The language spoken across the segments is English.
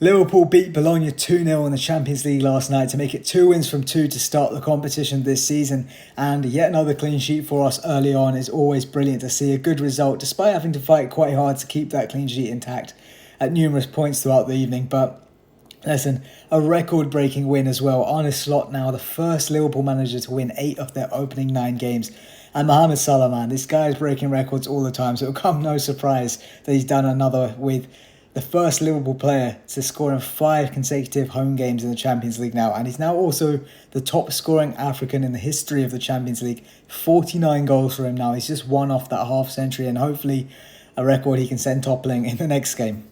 Liverpool beat Bologna 2-0 in the Champions League last night to make it 2 wins from 2 to start the competition this season, and yet another clean sheet for us early on. Is always brilliant to see a good result despite having to fight quite hard to keep that clean sheet intact at numerous points throughout the evening. But listen, a record-breaking win as well. Arne Slot now the first Liverpool manager to win 8 of their opening 9 games. And Mohamed Salah, man, this guy is breaking records all the time, so it'll come no surprise that he's done another with the first Liverpool player to score in 5 consecutive home games in the Champions League now. And he's now also the top scoring African in the history of the Champions League. 49 goals for him now. He's just one off that half century and hopefully a record he can send toppling in the next game.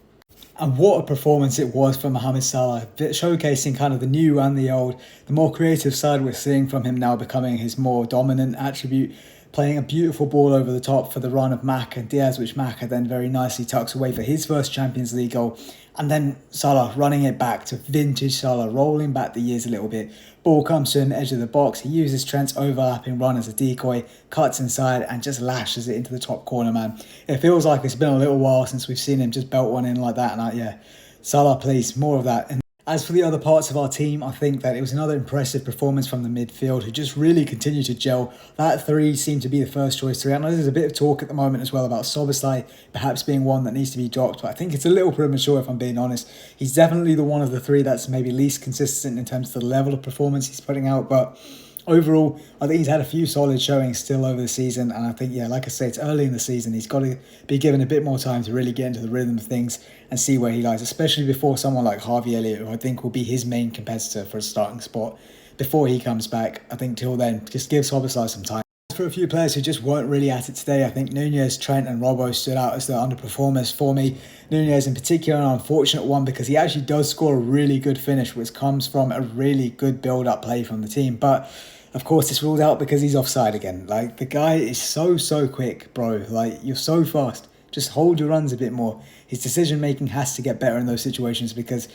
And what a performance it was from Mohamed Salah, showcasing kind of the new and the old, the more creative side we're seeing from him now becoming his more dominant attribute, playing a beautiful ball over the top for the run of Mack and Diaz, which Mack then very nicely tucks away for his first Champions League goal. And then Salah running it back to vintage Salah, rolling back the years a little bit. Ball comes to an edge of the box. He uses Trent's overlapping run as a decoy, cuts inside and just lashes it into the top corner, man. It feels like it's been a little while since we've seen him just belt one in like that. And yeah, Salah, please, more of that. And as for the other parts of our team, I think that it was another impressive performance from the midfield who just really continued to gel. That 3 seemed to be the first choice 3. I know there's a bit of talk at the moment as well about Szoboszlai perhaps being one that needs to be dropped, but I think it's a little premature if I'm being honest. He's definitely the one of the 3 that's maybe least consistent in terms of the level of performance he's putting out, but overall, I think he's had a few solid showings still over the season, and I think, yeah, like I say, it's early in the season. He's got to be given a bit more time to really get into the rhythm of things and see where he lies, especially before someone like Harvey Elliott, who I think will be his main competitor for a starting spot before he comes back. I think till then, just give Szoboszlai some time. For a few players who just weren't really at it today, I think Nunez, Trent and Robbo stood out as the underperformers for me. Nunez in particular, an unfortunate one because he actually does score a really good finish, which comes from a really good build-up play from the team. But of course, it's ruled out because he's offside again. Like, the guy is so quick, bro. Like, you're so fast. Just hold your runs a bit more. His decision-making has to get better in those situations because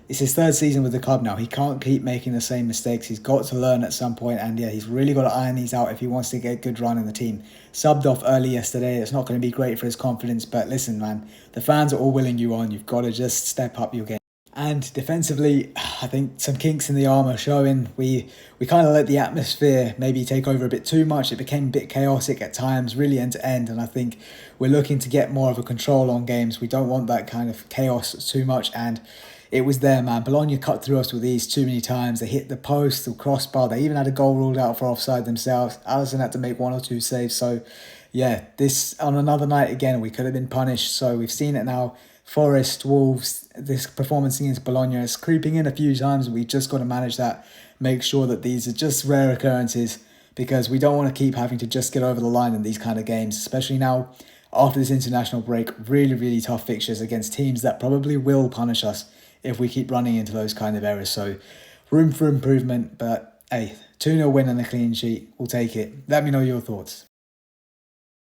it's his 3rd season with the club now. He can't keep making the same mistakes. He's got to learn at some point, and yeah, he's really got to iron these out if he wants to get a good run in the team. Subbed off early yesterday. It's not going to be great for his confidence, but listen, man, the fans are all willing you on. You've got to just step up your game. And defensively, I think some kinks in the armour showing. We kind of let the atmosphere maybe take over a bit too much. It became a bit chaotic at times, really end to end. And I think we're looking to get more of a control on games. We don't want that kind of chaos too much. And it was there, man. Bologna cut through us with ease too many times. They hit the post, the crossbar. They even had a goal ruled out for offside themselves. Allister had to make 1 or 2 saves. So, yeah, this on another night again, we could have been punished. So we've seen it now. Forest, Wolves, this performance against Bologna is creeping in a few times, and we've just got to manage that. Make sure that these are just rare occurrences because we don't want to keep having to just get over the line in these kind of games, especially now after this international break. Really tough fixtures against teams that probably will punish us if we keep running into those kind of errors. So room for improvement, but hey, 2-0 win and a clean sheet, we'll take it. Let me know your thoughts.